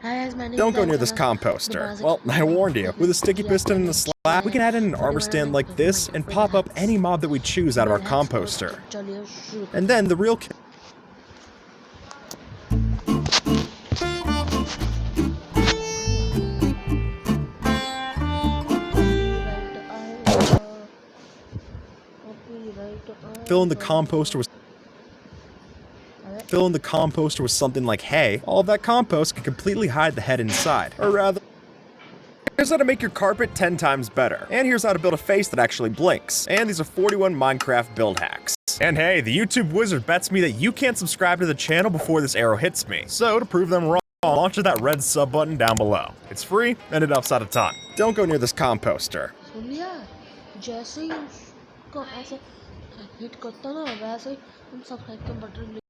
Hi guys, my Don't go name near is this Aana. composter. Well, I warned you. With a sticky piston and a slab, we can add in an armor stand like this and pop up any mob that we choose out of our composter. And then the real fill in the composter with something like hay. All of that compost can completely hide the head inside. Or rather, here's how to make your carpet 10 times better. And here's how to build a face that actually blinks. And these are 41 Minecraft build hacks. And hey, the YouTube wizard bets me that you can't subscribe to the channel before this arrow hits me. So to prove them wrong, launch that red sub button down below. It's free and it helps out a ton. Don't go near this composter. सुन लिया जैसे ही उसको ऐसे hit करता ना वैसे ही तुम subscribe के button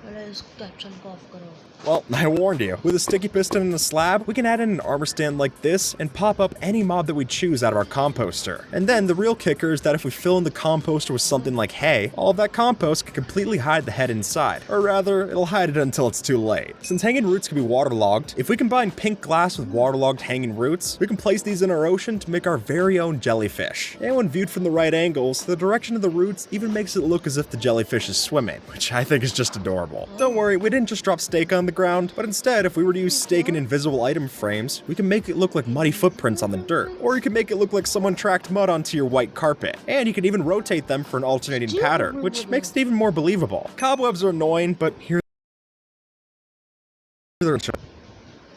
पहले इस कैप्शन को ऑफ करो. Well, I warned you. With a sticky piston and a slab, we can add in an armor stand like this and pop up any mob that we choose out of our composter. And then the real kicker is that if we fill in the composter with something like hay, all of that compost can completely hide the head inside. Or rather, it'll hide it until it's too late. Since hanging roots can be waterlogged, if we combine pink glass with waterlogged hanging roots, we can place these in our ocean to make our very own jellyfish. And when viewed from the right angles, the direction of the roots even makes it look as if the jellyfish is swimming, which I think is just adorable. Don't worry, we didn't just drop steak on the ground, but instead, if we were to use steak in invisible item frames, we can make it look like muddy footprints on the dirt. Or you can make it look like someone tracked mud onto your white carpet. And you can even rotate them for an alternating pattern, which makes it even more believable. Cobwebs are annoying, but here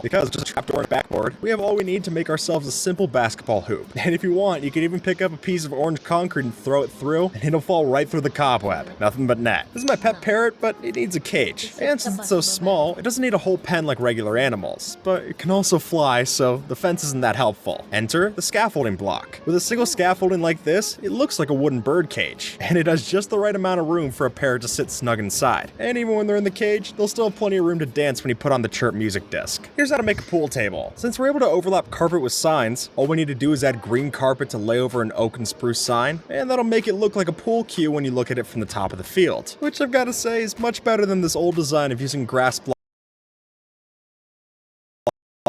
because just a trapdoor and backboard, we have all we need to make ourselves a simple basketball hoop. And if you want, you can even pick up a piece of orange concrete and throw it through, and it'll fall right through the cobweb. Nothing but net. This is my pet parrot, but it needs a cage. And since it's so small, it doesn't need a whole pen like regular animals. But it can also fly, so the fence isn't that helpful. Enter the scaffolding block. With a single scaffolding like this, it looks like a wooden bird cage. And it has just the right amount of room for a parrot to sit snug inside. And even when they're in the cage, they'll still have plenty of room to dance when you put on the chirp music disc. Here's how to make a pool table. Since we're able to overlap carpet with signs, all we need to do is add green carpet to lay over an oak and spruce sign, and that'll make it look like a pool cue when you look at it from the top of the field. Which I've got to say is much better than this old design of using grass blocks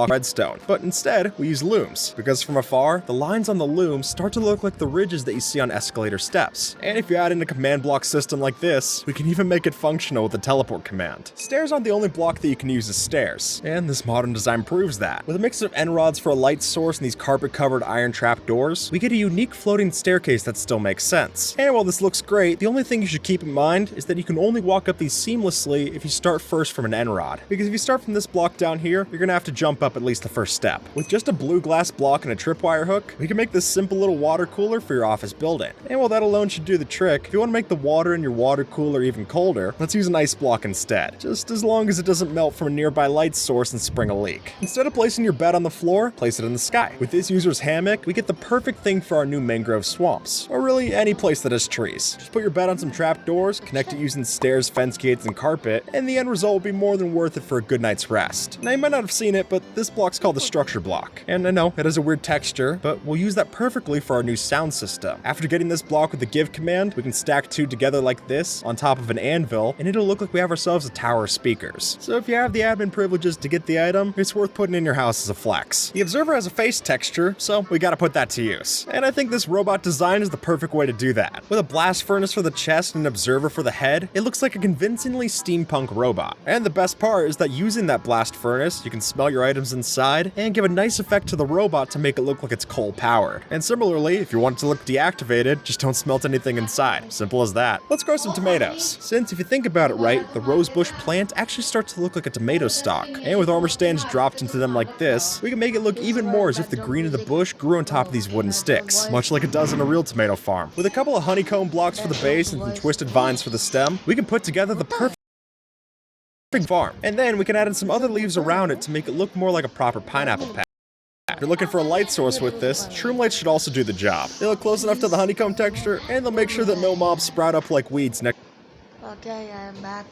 redstone, but instead we use looms, because from afar, the lines on the looms start to look like the ridges that you see on escalator steps. And if you add in a command block system like this, we can even make it functional with the teleport command. Stairs aren't the only block that you can use as stairs, and this modern design proves that. With a mix of end rods for a light source and these carpet-covered iron trap doors, we get a unique floating staircase that still makes sense. And while this looks great, the only thing you should keep in mind is that you can only walk up these seamlessly if you start first from an end rod. Because if you start from this block down here, you're gonna have to jump up at least the first step. With just a blue glass block and a tripwire hook, we can make this simple little water cooler for your office building. And while that alone should do the trick, if you want to make the water in your water cooler even colder, let's use an ice block instead. Just as long as it doesn't melt from a nearby light source and spring a leak. Instead of placing your bed on the floor, place it in the sky. With this user's hammock, we get the perfect thing for our new mangrove swamps. Or really any place that has trees. Just put your bed on some trap doors, connect it using stairs, fence gates, and carpet, and the end result will be more than worth it for a good night's rest. Now you might not have seen it, but this block's called the structure block. And I know, it has a weird texture, but we'll use that perfectly for our new sound system. After getting this block with the give command, we can stack two together like this on top of an anvil, and it'll look like we have ourselves a tower of speakers. So if you have the admin privileges to get the item, it's worth putting in your house as a flex. The observer has a face texture, so we gotta put that to use. And I think this robot design is the perfect way to do that. With a blast furnace for the chest and an observer for the head, it looks like a convincingly steampunk robot. And the best part is that using that blast furnace, you can smell your items inside, and give a nice effect to the robot to make it look like it's coal powered. And similarly, if you want it to look deactivated, just don't smelt anything inside. Simple as that. Let's grow some tomatoes. Since if you think about it right, the rosebush plant actually starts to look like a tomato stalk. And with armor stands dropped into them like this, we can make it look even more as if the green of the bush grew on top of these wooden sticks, much like it does in a real tomato farm. With a couple of honeycomb blocks for the base and some twisted vines for the stem, we can put together the perfect farm. And then we can add in some other leaves around it to make it look more like a proper pineapple patch. If you're looking for a light source with this, shroom lights should also do the job. They look close enough to the honeycomb texture, and they'll make sure that no mobs sprout up like weeds next. Okay, I am back.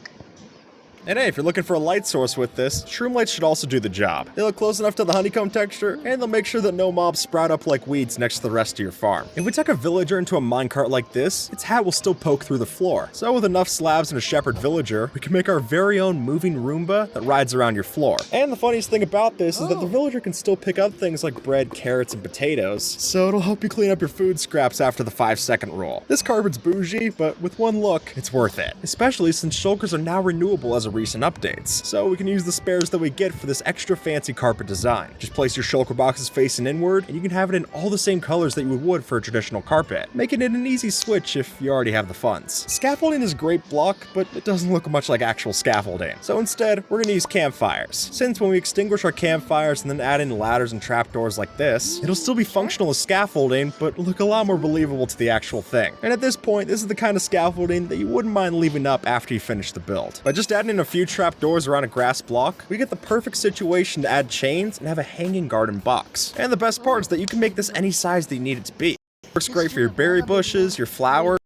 And hey, if you're looking for a light source with this, shroom lights should also do the job. They look close enough to the honeycomb texture, and they'll make sure that no mobs sprout up like weeds next to the rest of your farm. If we tuck a villager into a minecart like this, its hat will still poke through the floor. So with enough slabs and a shepherd villager, we can make our very own moving Roomba that rides around your floor. And the funniest thing about this is that the villager can still pick up things like bread, carrots, and potatoes, so it'll help you clean up your food scraps after the 5-second rule. This carpet's bougie, but with one look, it's worth it. Especially since shulkers are now renewable as of recent updates, so we can use the spares that we get for this extra fancy carpet design. Just place your shulker boxes facing inward, and you can have it in all the same colors that you would for a traditional carpet, making it an easy switch if you already have the funds. Scaffolding is a great block, but it doesn't look much like actual scaffolding, so instead, we're gonna use campfires. Since when we extinguish our campfires and then add in ladders and trapdoors like this, it'll still be functional as scaffolding, but look a lot more believable to the actual thing. And at this point, this is the kind of scaffolding that you wouldn't mind leaving up after you finish the build. By just adding in a few trapdoors around a grass block, we get the perfect situation to add chains and have a hanging garden box. And the best part is that you can make this any size that you need it to be. Works great for your berry bushes, your flowers.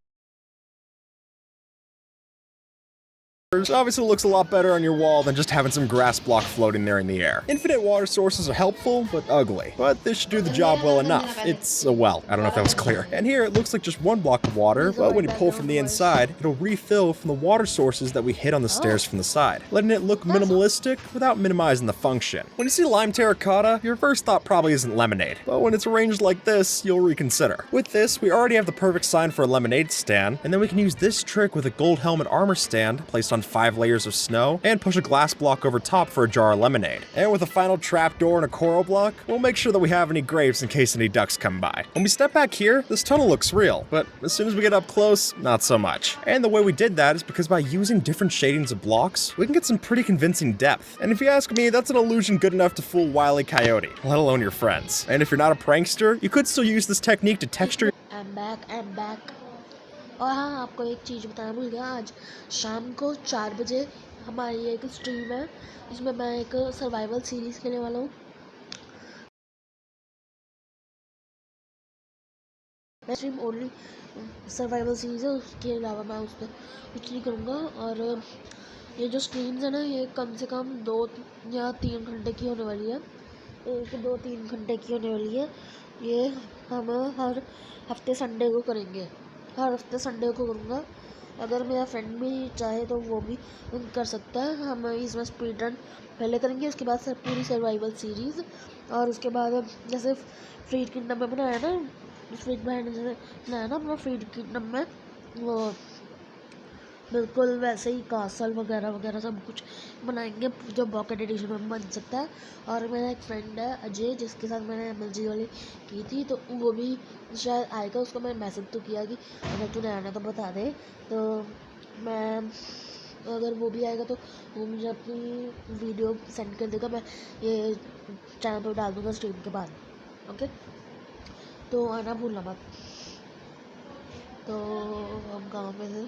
Obviously looks a lot better on your wall than just having some grass block floating there in the air. Infinite water sources are helpful, but ugly. But this should do the job well enough. It's a well. I don't know if that was clear. And here it looks like just one block of water, but when you pull from the inside, it'll refill from the water sources that we hit on the stairs from the side, letting it look minimalistic without minimizing the function. When you see lime terracotta, your first thought probably isn't lemonade, but when it's arranged like this, you'll reconsider. With this, we already have the perfect sign for a lemonade stand, and then we can use this trick with a gold helmet armor stand placed on 5 layers of snow and push a glass block over top for a jar of lemonade. And with a final trapdoor and a coral block, we'll make sure that we have any grapes in case any ducks come by. When we step back here, this tunnel looks real, but as soon as we get up close, not so much. And the way we did that is because by using different shadings of blocks, we can get some pretty convincing depth. And if you ask me, that's an illusion good enough to fool Wile E. Coyote, let alone your friends. And if you're not a prankster, you could still use this technique to texture. I'm back. और हाँ, आपको एक चीज़ बताना भूल गया, आज शाम को 4 बजे हमारी एक स्ट्रीम है जिसमें मैं एक सर्वाइवल सीरीज़ खेलने वाला हूँ। मैं स्ट्रीम ओनली सर्वाइवल सीरीज़ है, उसके अलावा मैं उस पर कुछ नहीं करूँगा। और ये जो स्ट्रीम्स है ना, ये कम से कम 2 या 3 घंटे की होने वाली है, 1-2-3 घंटे की होने वाली है। ये हम हर हफ्ते संडे को करेंगे, हर हफ्ते संडे को करूँगा। अगर मेरा फ्रेंड भी चाहे तो वो भी कर सकता है। हम इसमें स्पीड रन पहले करेंगे, उसके बाद पूरी सर्वाइवल सीरीज़, और उसके बाद जैसे फ्रीड किंगडम में बनाया ना, फ्रीड बहन ने बनाया ना अपना फ्रीड किंगडम में, वो बिल्कुल वैसे ही कासल वगैरह सब कुछ बनाएंगे जो पॉकेट एडिशन में बन सकता है। और मेरा एक फ्रेंड है अजय, जिसके साथ मैंने MLG वाली की थी, तो वो भी शायद आएगा। उसको मैंने मैसेज तो किया कि अगर तूने आना तो बता दे, तो मैं अगर वो भी आएगा तो वो मुझे अपनी वीडियो सेंड कर देगा, मैं ये चैनल पर डाल दूँगा स्ट्रीम के बाद। ओके, तो आना भूलना मत। तो हम गाँव में थे,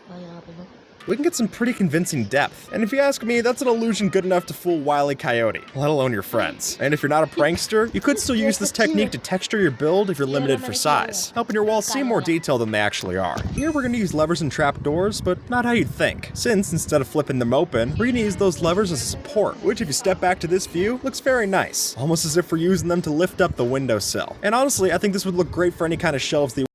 यहाँ पे ना we can get some pretty convincing depth. And if you ask me, that's an illusion good enough to fool Wile E. Coyote, let alone your friends. And if you're not a prankster, you could still use this technique to texture your build if you're limited for size, helping your walls seem more detailed than they actually are. Here we're going to use levers and trapdoors, but not how you'd think, since instead of flipping them open, we're going to use those levers as a support, which if you step back to this view, looks very nice, almost as if we're using them to lift up the windowsill. And honestly, I think this would look great for any kind of shelves that you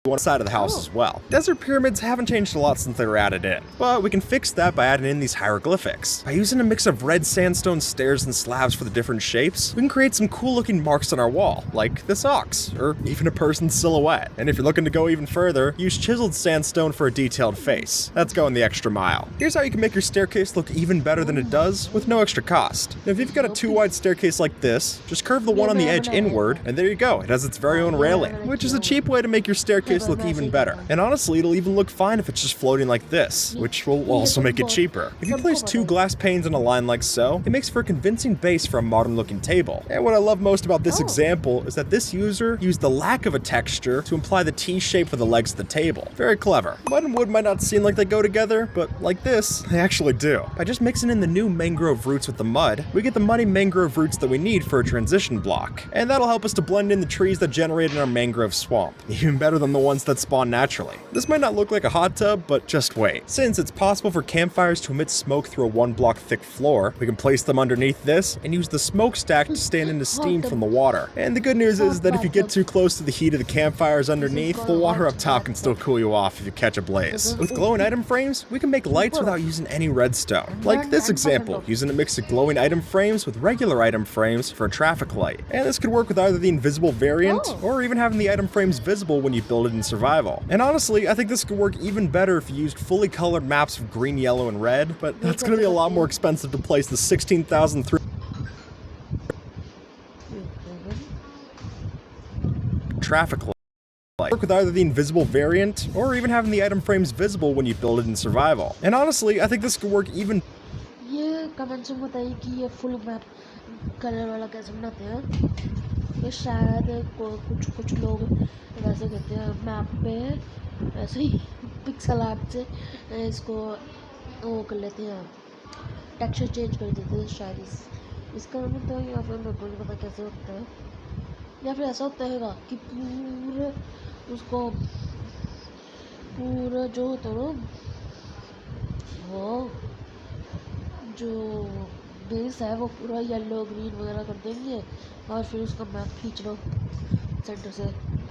one side of the house as well. Desert pyramids haven't changed a lot since they were added in, but we can fix that by adding in these hieroglyphics. By using a mix of red sandstone stairs and slabs for the different shapes, we can create some cool looking marks on our wall, like this ox, or even a person's silhouette. And if you're looking to go even further, use chiseled sandstone for a detailed face. That's going the extra mile. Here's how you can make your staircase look even better than it does with no extra cost. Now, if you've got a 2-wide staircase like this, just curve the one on the edge inward, and there you go, it has its very own railing, which is a cheap way to make your staircase look even better. And honestly, it'll even look fine if it's just floating like this, which will also make it cheaper. If you place 2 glass panes in a line like so, it makes for a convincing base for a modern looking table. And what I love most about this example is that this user used the lack of a texture to imply the T shape for the legs of the table. Very clever. Mud and wood might not seem like they go together, but like this, they actually do. By just mixing in the new mangrove roots with the mud, we get the muddy mangrove roots that we need for a transition block. And that'll help us to blend in the trees that generated our mangrove swamp. Even better than the ones that spawn naturally. This might not look like a hot tub, but just wait. Since it's possible for campfires to emit smoke through a 1-block thick floor, we can place them underneath this and use the smokestack to stand into steam from the water. And the good news is that if you get too close to the heat of the campfires underneath, the water up top can still cool you off if you catch a blaze. With glowing item frames, we can make lights without using any redstone. Like this example, using a mix of glowing item frames with regular item frames for a traffic light. And this could work with either the invisible variant, or even having the item frames visible when you build it in survival. And honestly, I think this could work even better if you used fully colored maps of green, yellow, and red, but that's gonna be a lot more expensive to place the 16,003 traffic light. Work with either the invisible variant, or even having the item frames visible when you build it in survival. And honestly, I think this could work even ये comments में बताइए कि ये full map colour वाला कैसे बनाते हैं। ये शायद कुछ लोग वैसे कहते हैं मैप पे ऐसे ही पिक्सल आर्ट से इसको वो कर लेते हैं, टेक्सचर चेंज कर देते हैं शायद इसका मतलब है, या फिर मेरे को नहीं पता कैसे होता है, या फिर ऐसा होता है कि पूरे उसको पूरा जो होता है ना वो जो बेस है वो पूरा येलो ग्रीन वगैरह कर देंगे और फिर उसका मैप खींच लो सेंटर से,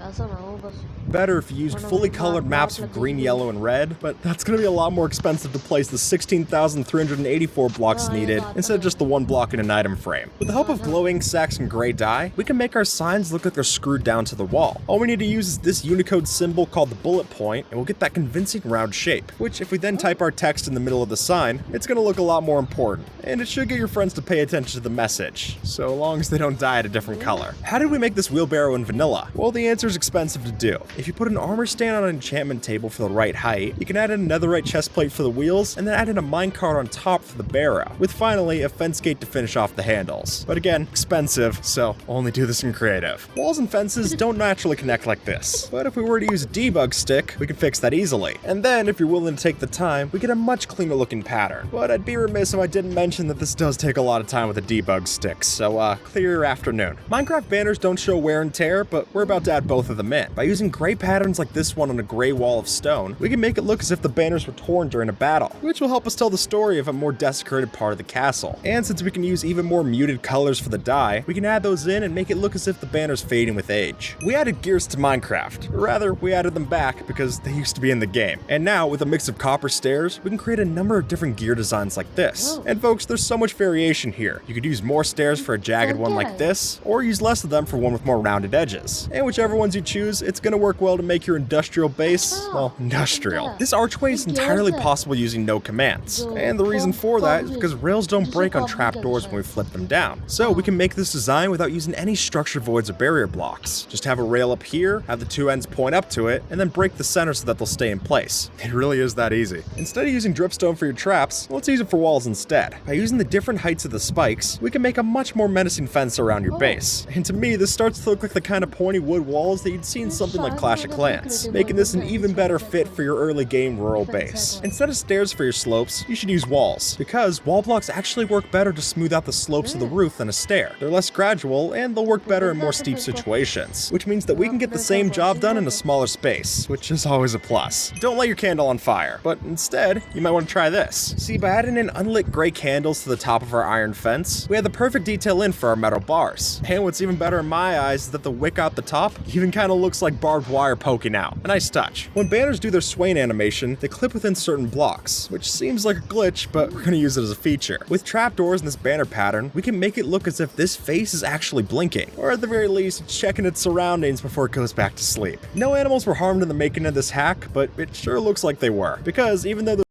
ऐसा ना हो बस। better if you used fully colored maps of green, yellow, and red, but that's going to be a lot more expensive to place the 16,384 blocks needed instead of just the 1 block in an item frame. With the help of glow ink sacks and gray dye, we can make our signs look like they're screwed down to the wall. All we need to use is this Unicode symbol called the bullet point, and we'll get that convincing round shape, which if we then type our text in the middle of the sign, it's going to look a lot more important, and it should get your friends to pay attention to the message, so long as they don't dye it a different color. How did we make this wheelbarrow in vanilla? Well, the answer is expensive to do. If you put an armor stand on an enchantment table for the right height, you can add in a netherite chest plate for the wheels, and then add in a minecart on top for the barrow, with finally a fence gate to finish off the handles. But again, expensive, so only do this in creative. Walls and fences don't naturally connect like this, but if we were to use a debug stick, we can fix that easily. And then, if you're willing to take the time, we get a much cleaner looking pattern. But I'd be remiss if I didn't mention that this does take a lot of time with a debug stick, so clear your afternoon. Minecraft banners don't show wear and tear, but we're about to add both of them in. By using gray patterns like this one on a gray wall of stone, we can make it look as if the banners were torn during a battle, which will help us tell the story of a more desecrated part of the castle. And since we can use even more muted colors for the dye, we can add those in and make it look as if the banner's fading with age. We added gears to Minecraft, or rather, we added them back because they used to be in the game. And now, with a mix of copper stairs, we can create a number of different gear designs like this. And folks, there's so much variation here. You could use more stairs for a jagged one like this, or use less of them for one with more rounded edges. And whichever ones you choose, it's gonna work well to make your industrial base, well, industrial. This archway is entirely possible using no commands. And the reason for that is because rails don't break on trapdoors when we flip them down. So we can make this design without using any structure voids or barrier blocks. Just have a rail up here, have the two ends point up to it, and then break the center so that they'll stay in place. It really is that easy. Instead of using dripstone for your traps, let's use it for walls instead. By using the different heights of the spikes, we can make a much more menacing fence around your base. And to me, this starts to look like the kind of pointy wood walls that you'd see in something like Clash of Clans, making this an even better fit for your early game rural base. Instead of stairs for your slopes, you should use walls, because wall blocks actually work better to smooth out the slopes of the roof than a stair. They're less gradual, and they'll work better in more steep situations, which means that we can get the same job done in a smaller space, which is always a plus. Don't light your candle on fire, but instead, you might want to try this. See, by adding in unlit gray candles to the top of our iron fence, we have the perfect detail in for our metal bars. And what's even better in my eyes is that the wick out the top even kind of looks like barbed wire poking out. A nice touch. When banners do their swaying animation, they clip within certain blocks, which seems like a glitch, but we're gonna use it as a feature. With trapdoors in this banner pattern, we can make it look as if this face is actually blinking, or at the very least, it's checking its surroundings before it goes back to sleep. No animals were harmed in the making of this hack, but it sure looks like they were, because even though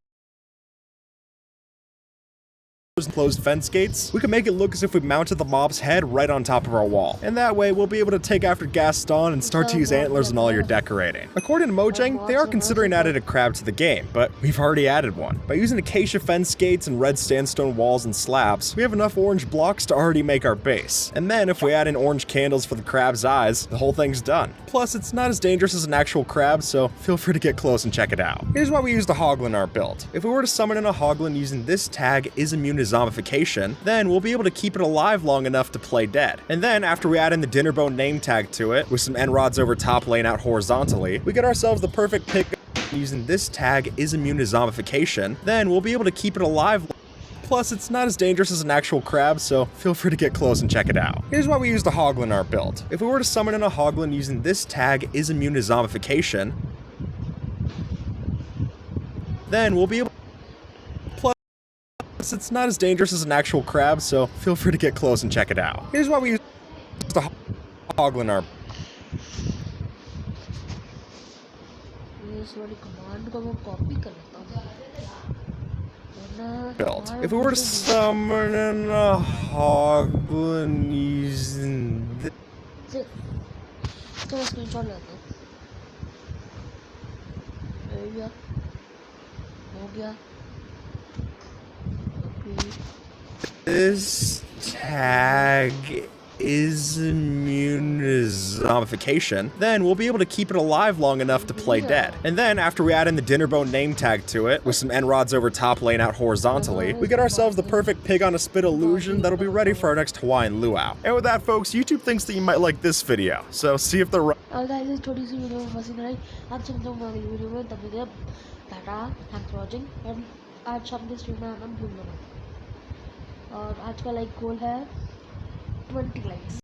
closed fence gates, we can make it look as if we mounted the mob's head right on top of our wall. And that way, we'll be able to take after Gaston and start to use antlers in all your decorating. According to Mojang, they are considering adding a crab to the game, but we've already added one. By using acacia fence gates and red sandstone walls and slabs, we have enough orange blocks to already make our base. And then if we add in orange candles for the crab's eyes, the whole thing's done. Plus, it's not as dangerous as an actual crab, so feel free to get close and check it out. Here's why we used a hoglin in our build. If we were to summon in a hoglin using this tag is immune to zombification, then we'll be able to keep it alive long enough to play dead. And then after we add in the dinner bone name tag to it, with some end rods over top laying out horizontally, we get ourselves the perfect pick. Using this tag is immune to zombification, then we'll be able to keep it alive. Plus, it's not as dangerous as an actual crab, so feel free to get close and check it out. Here's why we use the Hoglin in our build. If we were to summon in a Hoglin using this tag is immune to zombification, then we'll be able. Plus, it's not as dangerous as an actual crab, so feel free to get close and check it out. Here's why we use the Hoglin in our इस वाली command को मैं copy कर लेता हूँ वरना build. हमारा If we were to मुझे summon in a Hoglin using this. से इसका मैं स्क्रीनशॉट लेता हूँ हो गया अभी This tag is immune to zombification, then we'll be able to keep it alive long enough to play dead. And then after we add in the dinner bone name tag to it, with some end rods over top laying out horizontally, we get ourselves the perfect pig on a spit illusion that'll be ready for our next Hawaiian luau. And with that, folks, YouTube thinks that you might like this video, so see if the और guys इस छोटी सी video में फंसी बनाई आप सब लोग अगली वीडियो में तब तक टाटा थैंक्स फॉर वाचिंग और आज शाम के स्ट्रीम में आना भूलना मत और आज का लाइक गोल है 20 लाइक्स